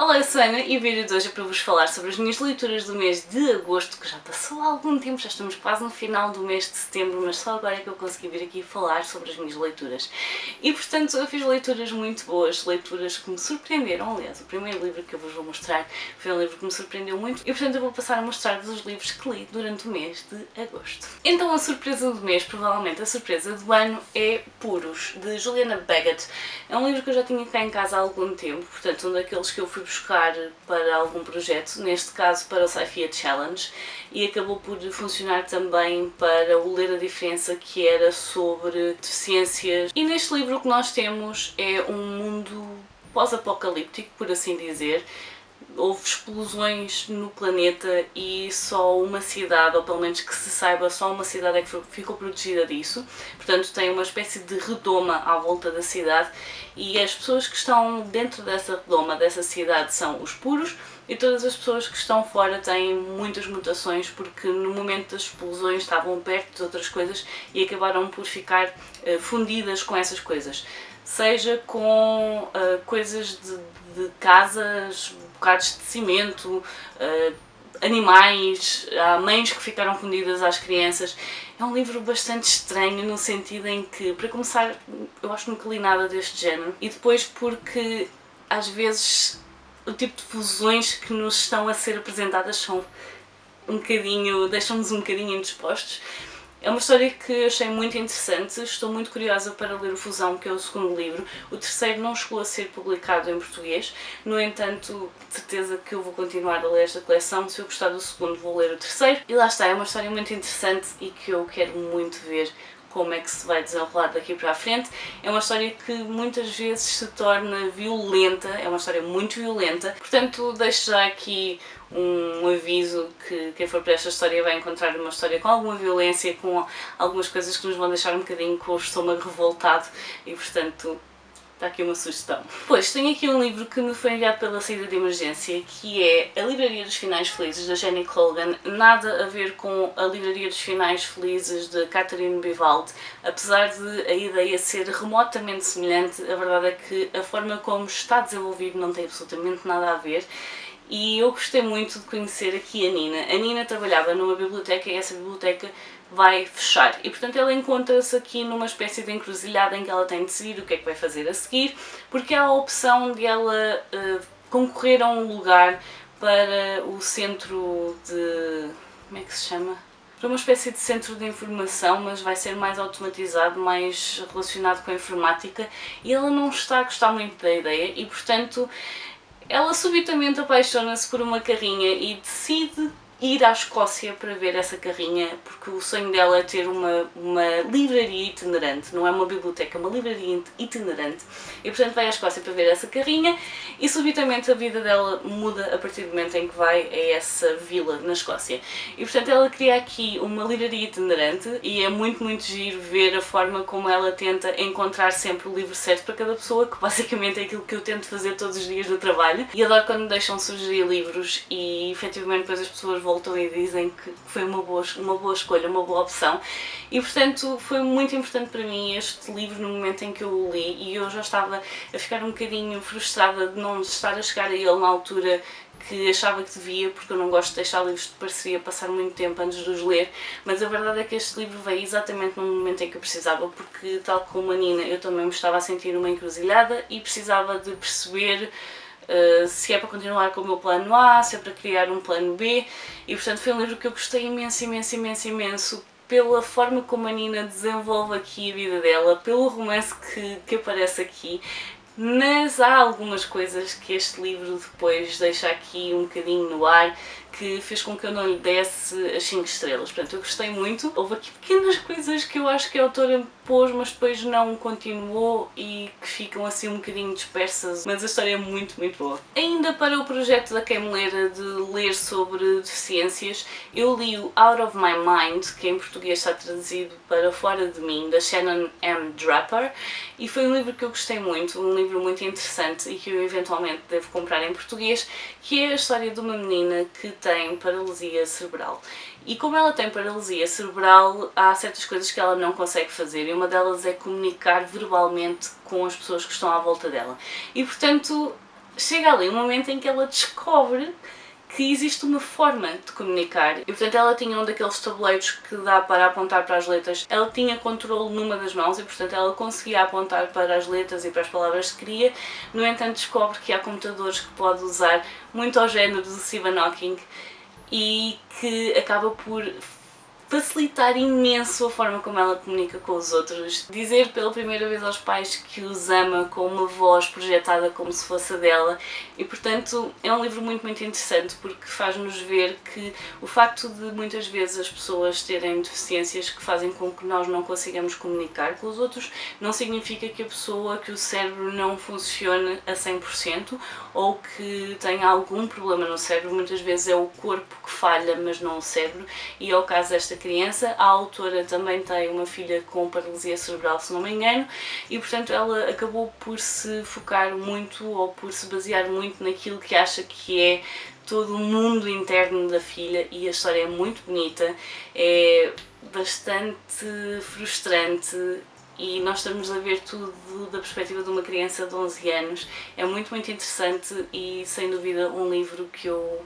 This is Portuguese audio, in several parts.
Olá, eu sou a Ana e o vídeo de hoje é para vos falar sobre as minhas leituras do mês de agosto, que já passou há algum tempo, já estamos quase no final do mês de setembro, mas só agora é que eu consegui vir aqui falar sobre as minhas leituras. E portanto eu fiz leituras muito boas, leituras que me surpreenderam. Aliás, o primeiro livro que eu vos vou mostrar foi um livro que me surpreendeu muito e portanto eu vou passar a mostrar-vos os livros que li durante o mês de agosto. Então a surpresa do mês, provavelmente a surpresa do ano, é Puros, de Juliana Baggott. É um livro que eu já tinha cá em casa há algum tempo, portanto um daqueles que eu fui buscar para algum projeto, neste caso para o Sci-Fi Challenge, e acabou por funcionar também para o Ler a Diferença, que era sobre deficiências. E neste livro o que nós temos é um mundo pós-apocalíptico, por assim dizer. Houve explosões no planeta e só uma cidade, ou pelo menos que se saiba, só uma cidade é que ficou protegida disso. Portanto tem uma espécie de redoma à volta da cidade e as pessoas que estão dentro dessa redoma, dessa cidade, são os puros, e todas as pessoas que estão fora têm muitas mutações porque no momento das explosões estavam perto de outras coisas e acabaram por ficar fundidas com essas coisas. Seja com coisas de casas, bocados de cimento, animais, há mães que ficaram fundidas às crianças. É um livro bastante estranho no sentido em que, para começar, eu acho que nunca li nada deste género, e depois porque às vezes o tipo de fusões que nos estão a ser apresentadas são um bocadinho, deixam-nos um bocadinho indispostos. É uma história que achei muito interessante, estou muito curiosa para ler o Fusão, que é o segundo livro. O terceiro não chegou a ser publicado em português, no entanto, de certeza que eu vou continuar a ler esta coleção. Se eu gostar do segundo, vou ler o terceiro. E lá está, é uma história muito interessante e que eu quero muito ver como é que se vai desenrolar daqui para a frente. É uma história que muitas vezes se torna violenta, é uma história muito violenta, portanto deixo já aqui um aviso que quem for para esta história vai encontrar uma história com alguma violência, com algumas coisas que nos vão deixar um bocadinho com o estômago revoltado e portanto está aqui uma sugestão. Depois tenho aqui um livro que me foi enviado pela saída de emergência, que é A Livraria dos Finais Felizes, da Jenny Colgan. Nada a ver com A Livraria dos Finais Felizes, de Catherine Bivaldi. Apesar de a ideia ser remotamente semelhante, a verdade é que a forma como está desenvolvido não tem absolutamente nada a ver. E eu gostei muito de conhecer aqui a Nina. A Nina trabalhava numa biblioteca e essa biblioteca vai fechar. E portanto ela encontra-se aqui numa espécie de encruzilhada em que ela tem de decidir o que é que vai fazer a seguir, porque há a opção de ela concorrer a um lugar para o centro de... como é que se chama? Para uma espécie de centro de informação, mas vai ser mais automatizado, mais relacionado com a informática, e ela não está a gostar muito da ideia e portanto ela subitamente apaixona-se por uma carrinha e decide ir à Escócia para ver essa carrinha, porque o sonho dela é ter uma livraria itinerante, não é uma biblioteca, é uma livraria itinerante, e portanto vai à Escócia para ver essa carrinha e subitamente a vida dela muda a partir do momento em que vai a essa vila na Escócia. E portanto ela cria aqui uma livraria itinerante e é muito giro ver a forma como ela tenta encontrar sempre o livro certo para cada pessoa, que basicamente é aquilo que eu tento fazer todos os dias no trabalho, e adoro quando me deixam sugerir livros e efetivamente depois as pessoas voltam e dizem que foi uma boa escolha, uma boa opção, e portanto foi muito importante para mim este livro no momento em que eu o li, e eu já estava a ficar um bocadinho frustrada de não estar a chegar a ele na altura que achava que devia, porque eu não gosto de deixar livros de parceria passar muito tempo antes de os ler, mas a verdade é que este livro veio exatamente no momento em que eu precisava, porque tal como a Nina eu também me estava a sentir uma encruzilhada e precisava de perceber se é para continuar com o meu plano A, se é para criar um plano B, e portanto foi um livro que eu gostei imenso pela forma como a Nina desenvolve aqui a vida dela, pelo romance que aparece aqui, mas há algumas coisas que este livro depois deixa aqui um bocadinho no ar, que fez com que eu não lhe desse as 5 estrelas. Portanto, eu gostei muito. Houve aqui pequenas coisas que eu acho que a autora pôs, mas depois não continuou e que ficam assim um bocadinho dispersas, mas a história é muito boa. Ainda para o projeto da Queimeleira de ler sobre deficiências, eu li o Out of My Mind, que em português está traduzido para Fora de Mim, da Shannon M. Draper, e foi um livro que eu gostei muito, um livro muito interessante e que eu eventualmente devo comprar em português, que é a história de uma menina que tem paralisia cerebral. E como ela tem paralisia cerebral, há certas coisas que ela não consegue fazer, e uma delas é comunicar verbalmente com as pessoas que estão à volta dela. E portanto, chega ali um momento em que ela descobre que existe uma forma de comunicar. E portanto ela tinha um daqueles tabuleiros que dá para apontar para as letras. Ela tinha controle numa das mãos e portanto ela conseguia apontar para as letras e para as palavras que queria. No entanto descobre que há computadores que pode usar muito ao género do Stephen Hawking e que acaba por facilitar imenso a forma como ela comunica com os outros. Dizer pela primeira vez aos pais que os ama com uma voz projetada como se fosse a dela e portanto é um livro muito interessante porque faz-nos ver que o facto de muitas vezes as pessoas terem deficiências que fazem com que nós não consigamos comunicar com os outros não significa que a pessoa, que o cérebro não funcione a 100% ou que tenha algum problema no cérebro. Muitas vezes é o corpo que falha, mas não o cérebro, e é o caso desta criança. A autora também tem uma filha com paralisia cerebral, se não me engano, e portanto ela acabou por se focar muito ou por se basear muito naquilo que acha que é todo o mundo interno da filha, e a história é muito bonita, é bastante frustrante e nós estamos a ver tudo da perspectiva de uma criança de 11 anos. É muito interessante e sem dúvida um livro que eu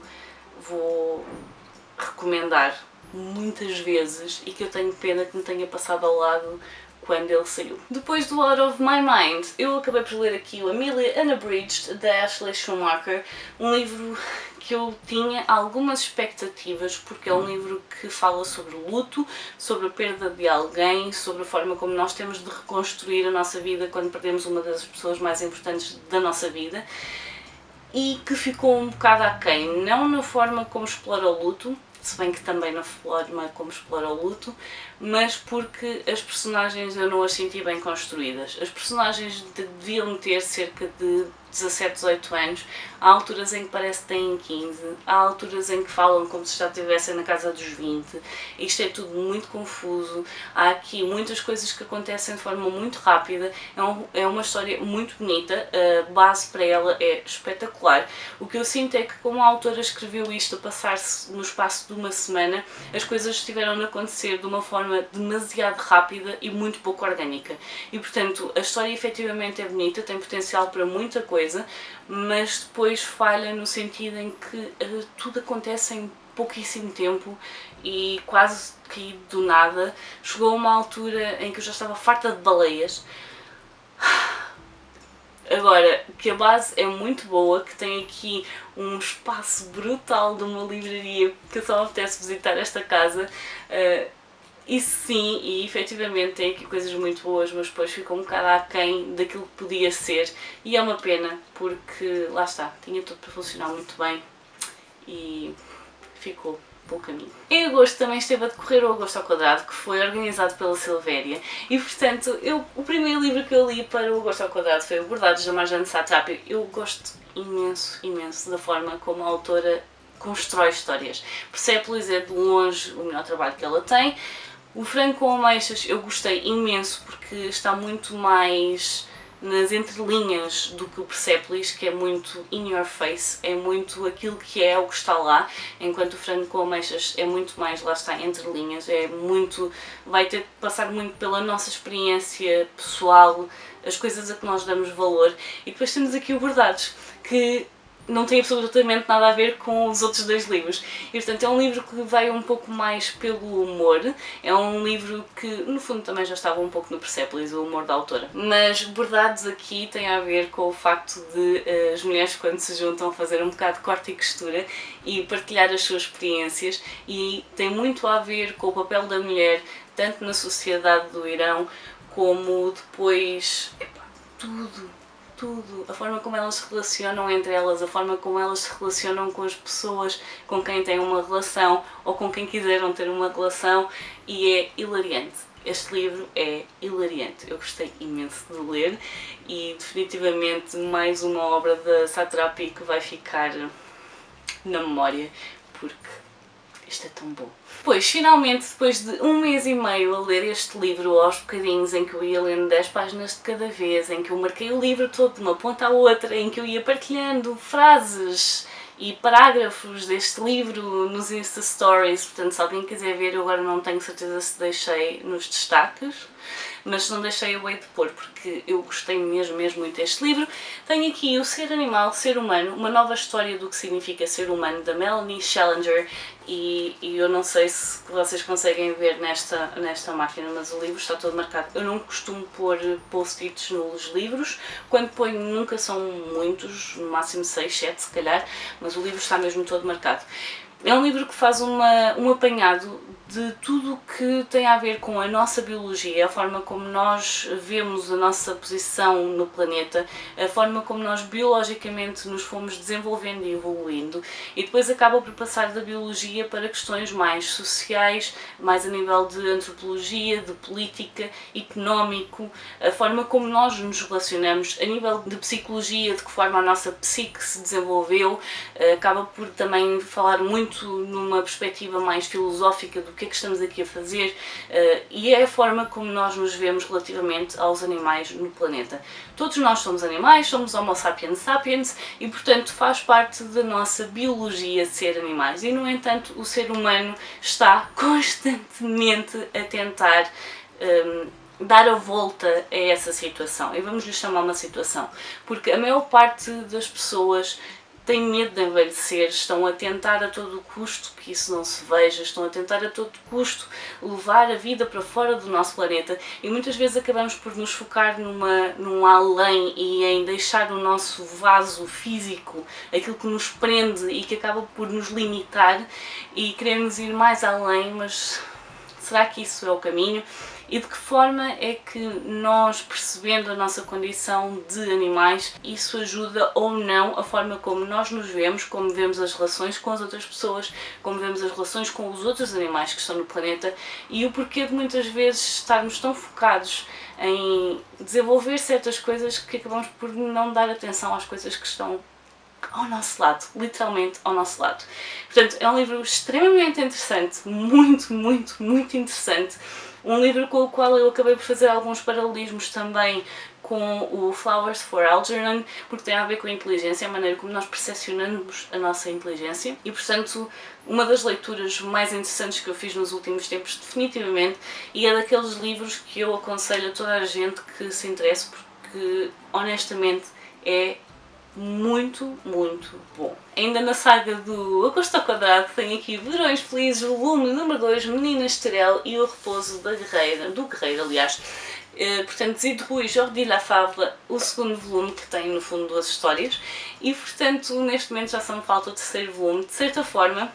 vou recomendar muitas vezes e que eu tenho pena que me tenha passado ao lado quando ele saiu. Depois do Out of My Mind, eu acabei por ler aqui o Amelia Unabridged, da Ashley Schumacher, um livro que eu tinha algumas expectativas, porque é um livro que fala sobre o luto, sobre a perda de alguém, sobre a forma como nós temos de reconstruir a nossa vida quando perdemos uma das pessoas mais importantes da nossa vida, e que ficou um bocado aquém, não na forma como explora o luto, se bem que também na forma como explora o luto, mas porque as personagens eu não as senti bem construídas. As personagens deviam ter cerca de 17, 18 anos, há alturas em que parece que têm 15, há alturas em que falam como se já estivessem na casa dos 20, isto é tudo muito confuso, há aqui muitas coisas que acontecem de forma muito rápida, é uma história muito bonita, a base para ela é espetacular. O que eu sinto é que como a autora escreveu isto a passar-se no espaço de uma semana, as coisas estiveram a acontecer de uma forma demasiado rápida e muito pouco orgânica, e portanto a história efetivamente é bonita, tem potencial para muita coisa, mas depois falha no sentido em que tudo acontece em pouquíssimo tempo e quase que do nada. Chegou a uma altura em que eu já estava farta de baleias. Agora, que a base é muito boa, que tem aqui um espaço brutal de uma livraria que só me apetece visitar esta casa, isso sim, e efetivamente tem aqui coisas muito boas, mas depois fica um bocado aquém daquilo que podia ser, e é uma pena, porque lá está, tinha tudo para funcionar muito bem e ficou pelo caminho. Em agosto também esteve a decorrer o Agosto ao Quadrado, que foi organizado pela Silvéria, e portanto o primeiro livro que eu li para o Agosto ao Quadrado foi o Bordados da Marjane Satrapi. Eu gosto imenso da forma como a autora constrói histórias. Persepolis é de longe o melhor trabalho que ela tem. O Frango com Ameixas eu gostei imenso porque está muito mais nas entrelinhas do que o Persepolis, que é muito in your face, é muito aquilo que é o que está lá, enquanto o Frango com Ameixas é muito mais, lá está, entre linhas, é muito, vai ter que passar muito pela nossa experiência pessoal, as coisas a que nós damos valor. E depois temos aqui o Bordados, que não tem absolutamente nada a ver com os outros dois livros. E portanto é um livro que vai um pouco mais pelo humor, é um livro que no fundo também já estava um pouco no Persepolis, o humor da autora. Mas Bordados aqui tem a ver com o facto de as mulheres quando se juntam fazer um bocado de corte e costura e partilhar as suas experiências, e tem muito a ver com o papel da mulher, tanto na sociedade do Irão como depois, tudo, a forma como elas se relacionam entre elas, a forma como elas se relacionam com as pessoas com quem têm uma relação ou com quem quiseram ter uma relação, e é hilariante. Este livro é hilariante, eu gostei imenso de ler e definitivamente mais uma obra da Satrapi que vai ficar na memória, porque isto é tão bom. Depois, finalmente, depois de 1 mês e meio a ler este livro aos bocadinhos, em que eu ia lendo 10 páginas de cada vez, em que eu marquei o livro todo de uma ponta à outra, em que eu ia partilhando frases e parágrafos deste livro nos Insta Stories, portanto se alguém quiser ver, eu agora não tenho certeza se deixei nos destaques, mas não deixei a de pôr porque eu gostei mesmo muito deste livro. Tenho aqui O Ser Animal, Ser Humano, uma nova história do que significa ser humano, da Melanie Challenger, e eu não sei se vocês conseguem ver nesta máquina, mas o livro está todo marcado. Eu não costumo pôr post-its nos livros, quando ponho nunca são muitos, no máximo 6, 7 se calhar, mas o livro está mesmo todo marcado. É um livro que faz um apanhado de tudo o que tem a ver com a nossa biologia, a forma como nós vemos a nossa posição no planeta, a forma como nós biologicamente nos fomos desenvolvendo e evoluindo, e depois acaba por passar da biologia para questões mais sociais, mais a nível de antropologia, de política, económico, a forma como nós nos relacionamos, a nível de psicologia, de que forma a nossa psique se desenvolveu, acaba por também falar muito numa perspectiva mais filosófica do que é que estamos aqui a fazer, e é a forma como nós nos vemos relativamente aos animais no planeta. Todos nós somos animais, somos Homo sapiens sapiens, e portanto faz parte da nossa biologia ser animais, e no entanto o ser humano está constantemente a tentar dar a volta a essa situação, e vamos lhe chamar uma situação, porque a maior parte das pessoas têm medo de envelhecer, estão a tentar a todo custo que isso não se veja, estão a tentar a todo custo levar a vida para fora do nosso planeta, e muitas vezes acabamos por nos focar num além e em deixar o nosso vaso físico, aquilo que nos prende e que acaba por nos limitar, e queremos ir mais além, mas será que isso é o caminho? E de que forma é que nós, percebendo a nossa condição de animais, isso ajuda ou não a forma como nós nos vemos, como vemos as relações com as outras pessoas, como vemos as relações com os outros animais que estão no planeta, e o porquê de muitas vezes estarmos tão focados em desenvolver certas coisas que acabamos por não dar atenção às coisas que estão ao nosso lado, literalmente ao nosso lado. Portanto, é um livro extremamente interessante, muito interessante. Um livro com o qual eu acabei por fazer alguns paralelismos também com o Flowers for Algernon, porque tem a ver com a inteligência, a maneira como nós percepcionamos a nossa inteligência, e portanto uma das leituras mais interessantes que eu fiz nos últimos tempos, definitivamente, e é daqueles livros que eu aconselho a toda a gente que se interesse, porque honestamente é muito bom. Ainda na saga do Agosto ao Quadrado tenho aqui Verões Felizes, volume número 2, Menina Estrela e o Repouso do Guerreiro, aliás. Portanto, Zide Rui e Jordi Lafavre, o segundo volume, que tem no fundo duas histórias, e portanto neste momento já só me falta o terceiro volume, de certa forma.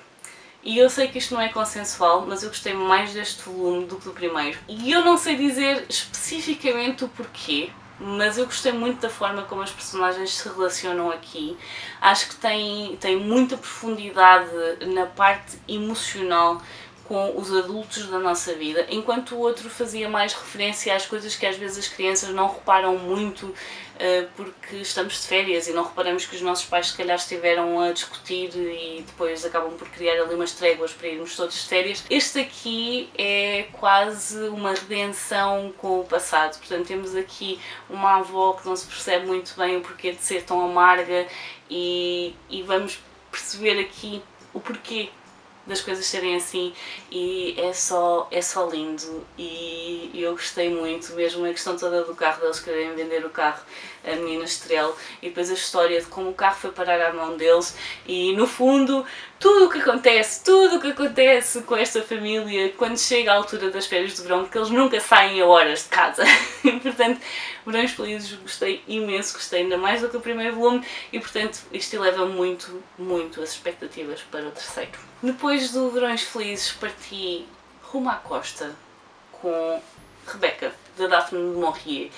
E eu sei que isto não é consensual, mas eu gostei mais deste volume do que do primeiro. E eu não sei dizer especificamente o porquê, mas eu gostei muito da forma como as personagens se relacionam aqui. Acho que tem muita profundidade na parte emocional com os adultos da nossa vida, enquanto o outro fazia mais referência às coisas que às vezes as crianças não reparam muito, porque estamos de férias e não reparamos que os nossos pais se calhar estiveram a discutir e depois acabam por criar ali umas tréguas para irmos todos de férias. Este aqui é quase uma redenção com o passado, portanto temos aqui uma avó que não se percebe muito bem o porquê de ser tão amarga, e vamos perceber aqui o porquê das coisas serem assim, e é só lindo, e eu gostei muito, mesmo a questão toda do carro, deles quererem vender o carro, a menina Estrela, e depois a história de como o carro foi parar à mão deles, e no fundo tudo o que acontece com esta família quando chega a altura das férias de verão, porque eles nunca saem a horas de casa. E portanto, Verões Felizes gostei imenso, gostei ainda mais do que o primeiro volume, e portanto isto eleva muito as expectativas para o terceiro. Depois do Verões Felizes parti rumo à costa com Rebecca, da Daphne du Maurier.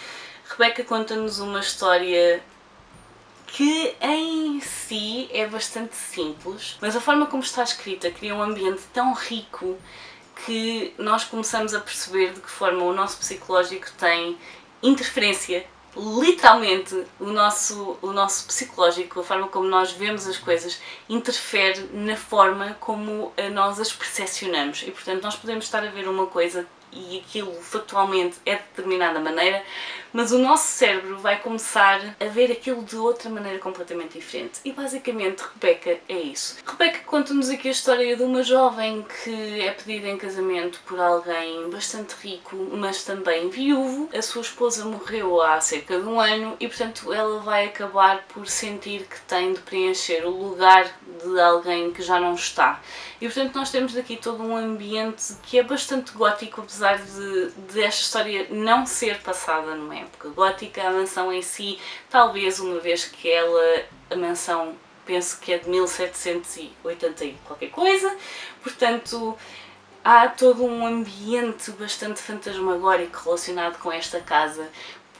Rebecca conta-nos uma história que em si é bastante simples, mas a forma como está escrita cria um ambiente tão rico que nós começamos a perceber de que forma o nosso psicológico tem interferência. Literalmente, o nosso psicológico, a forma como nós vemos as coisas, interfere na forma como nós as percepcionamos, e portanto nós podemos estar a ver uma coisa e aquilo factualmente é de determinada maneira, mas o nosso cérebro vai começar a ver aquilo de outra maneira completamente diferente. E basicamente Rebecca é isso. Rebecca conta-nos aqui a história de uma jovem que é pedida em casamento por alguém bastante rico, mas também viúvo. A sua esposa morreu há cerca de um ano e, portanto, ela vai acabar por sentir que tem de preencher o lugar de alguém que já não está. E, portanto, nós temos daqui todo um ambiente que é bastante gótico, apesar de esta história não ser passada numa época gótica. A mansão em si, talvez, uma vez que a mansão, penso que é de 1780 e qualquer coisa, portanto, há todo um ambiente bastante fantasmagórico relacionado com esta casa,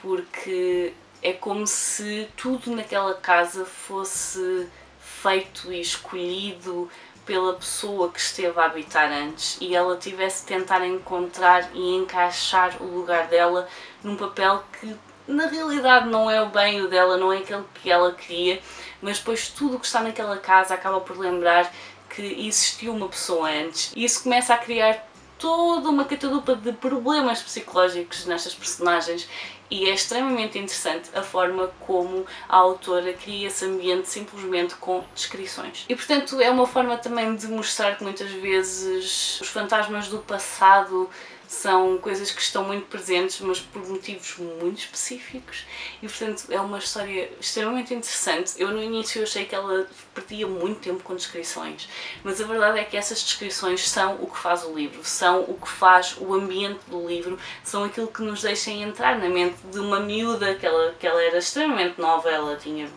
porque é como se tudo naquela casa fosse feito e escolhido pela pessoa que esteve a habitar antes e ela tivesse de tentar encontrar e encaixar o lugar dela num papel que na realidade não é o bem o dela, não é aquele que ela queria, mas depois tudo o que está naquela casa acaba por lembrar que existiu uma pessoa antes e isso começa a criar toda uma catadupa de problemas psicológicos nestas personagens e é extremamente interessante a forma como a autora cria esse ambiente simplesmente com descrições. E portanto é uma forma também de mostrar que muitas vezes os fantasmas do passado são coisas que estão muito presentes, mas por motivos muito específicos e portanto é uma história extremamente interessante. Eu no início achei que ela perdia muito tempo com descrições, mas a verdade é que essas descrições são o que faz o livro, são o que faz o ambiente do livro, são aquilo que nos deixa entrar na mente de uma miúda que ela era extremamente nova, ela tinha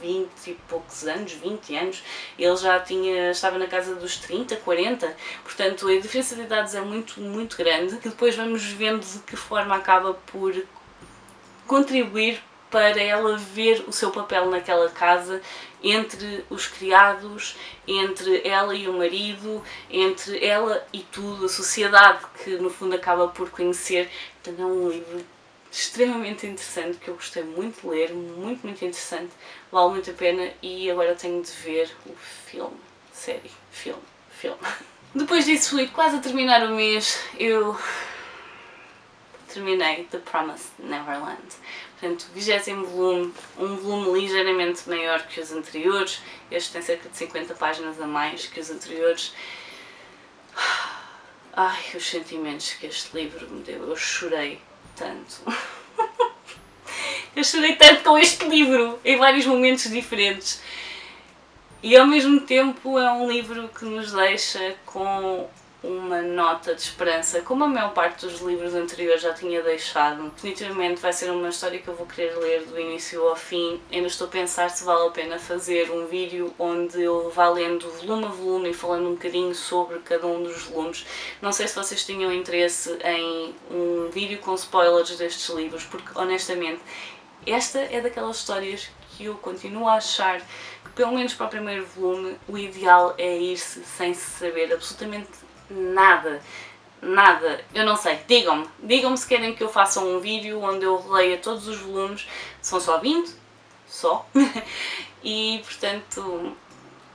20 e poucos anos, 20 anos, ele já estava na casa dos 30, 40, portanto a diferença de idades é muito, muito grande, que depois vamos vendo de que forma acaba por contribuir para ela ver o seu papel naquela casa, entre os criados, entre ela e o marido, entre ela e tudo, a sociedade que no fundo acaba por conhecer. Portanto é um livro extremamente interessante, que eu gostei muito de ler, muito, muito interessante, vale muito a pena e agora tenho de ver o filme, filme. Depois disso fui quase a terminar o mês, eu terminei The Promised Neverland, portanto 20º volume, um volume ligeiramente maior que os anteriores, este tem cerca de 50 páginas a mais que os anteriores. Ai, os sentimentos que este livro me deu, eu chorei tanto. Eu chorei tanto com este livro, em vários momentos diferentes. E ao mesmo tempo é um livro que nos deixa com uma nota de esperança, como a maior parte dos livros anteriores já tinha deixado. Definitivamente vai ser uma história que eu vou querer ler do início ao fim. Ainda estou a pensar se vale a pena fazer um vídeo onde eu vá lendo volume a volume e falando um bocadinho sobre cada um dos volumes. Não sei se vocês tinham interesse em um vídeo com spoilers destes livros, porque honestamente esta é daquelas histórias que eu continuo a achar que, pelo menos para o primeiro volume, o ideal é ir-se sem saber absolutamente nada, eu não sei, digam-me se querem que eu faça um vídeo onde eu leia todos os volumes, são só 20, e portanto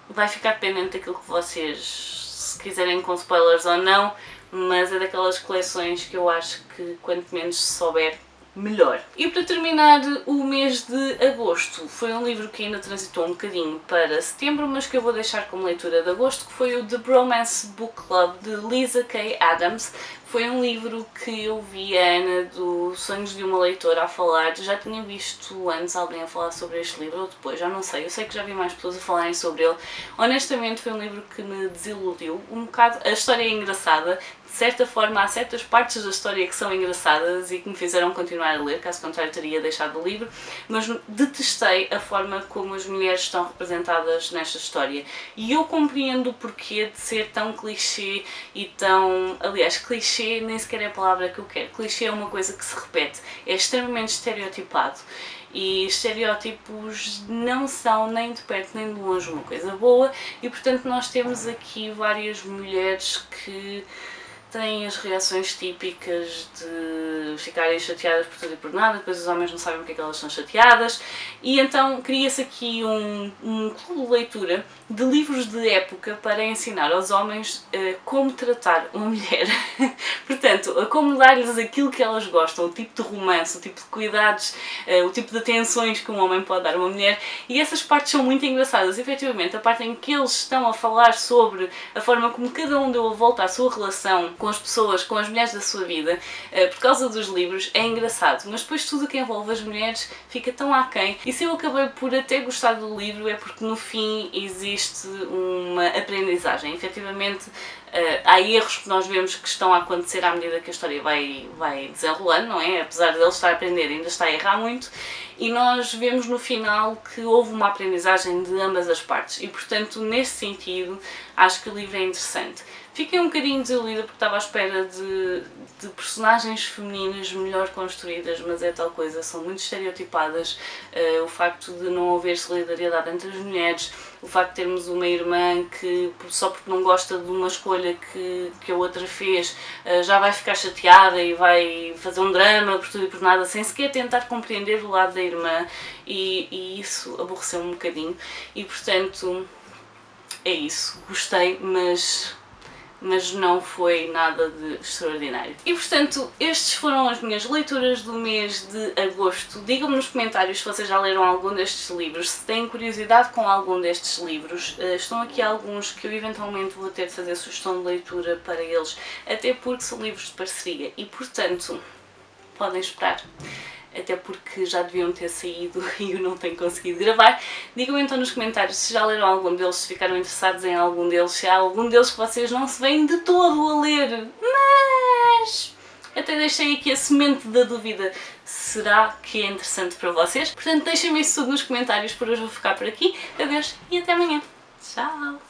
vai ficar dependente daquilo que vocês, se quiserem com spoilers ou não, mas é daquelas coleções que eu acho que quanto menos se souber, melhor. E para terminar o mês de agosto, foi um livro que ainda transitou um bocadinho para setembro, mas que eu vou deixar como leitura de agosto, que foi o The Bromance Book Club, de Lisa K. Adams. Foi um livro que eu vi a Ana do Sonhos de uma Leitora a falar, já tinha visto antes alguém a falar sobre este livro, ou depois, já não sei, eu sei que já vi mais pessoas a falarem sobre ele. Honestamente foi um livro que me desiludiu um bocado, a história é engraçada, de certa forma há certas partes da história que são engraçadas e que me fizeram continuar a ler, caso contrário teria deixado o livro, mas detestei a forma como as mulheres estão representadas nesta história. E eu compreendo o porquê de ser tão clichê e tão... aliás, clichê nem sequer é a palavra que eu quero. Clichê é uma coisa que se repete, é extremamente estereotipado. E estereótipos não são nem de perto nem de longe uma coisa boa e portanto nós temos aqui várias mulheres que têm as reações típicas de ficarem chateadas por tudo e por nada, depois os homens não sabem porque é que elas estão chateadas, e então cria-se aqui um clube de leitura de livros de época para ensinar aos homens como tratar uma mulher. Portanto, como dar-lhes aquilo que elas gostam, o tipo de romance, o tipo de cuidados, o tipo de atenções que um homem pode dar a uma mulher, e essas partes são muito engraçadas. Efetivamente, a parte em que eles estão a falar sobre a forma como cada um deu a volta à sua relação com as pessoas, com as mulheres da sua vida, por causa dos livros, é engraçado, mas depois tudo o que envolve as mulheres fica tão aquém. E se eu acabei por até gostar do livro é porque no fim existe uma aprendizagem. Efetivamente, há erros que nós vemos que estão a acontecer à medida que a história vai desenrolando, não é? Apesar de ele estar a aprender, ainda está a errar muito, e nós vemos no final que houve uma aprendizagem de ambas as partes, e portanto, nesse sentido, acho que o livro é interessante. Fiquei um bocadinho desiludida porque estava à espera de personagens femininas melhor construídas, mas é tal coisa, são muito estereotipadas. O facto de não haver solidariedade entre as mulheres, o facto de termos uma irmã que só porque não gosta de uma escolha que a outra fez, já vai ficar chateada e vai fazer um drama por tudo e por nada, sem sequer tentar compreender o lado da irmã, e isso aborreceu-me um bocadinho, e portanto é isso, gostei, mas não foi nada de extraordinário. E portanto, estes foram as minhas leituras do mês de agosto. Digam-me nos comentários se vocês já leram algum destes livros, se têm curiosidade com algum destes livros. Estão aqui alguns que eu eventualmente vou ter de fazer sugestão de leitura para eles, até porque são livros de parceria e portanto podem esperar. Até porque já deviam ter saído e eu não tenho conseguido gravar. Digam-me então nos comentários se já leram algum deles, se ficaram interessados em algum deles, se há algum deles que vocês não se veem de todo a ler. Mas até deixei aqui a semente da dúvida, será que é interessante para vocês? Portanto, deixem-me isso tudo nos comentários, por hoje vou ficar por aqui. Adeus e até amanhã. Tchau!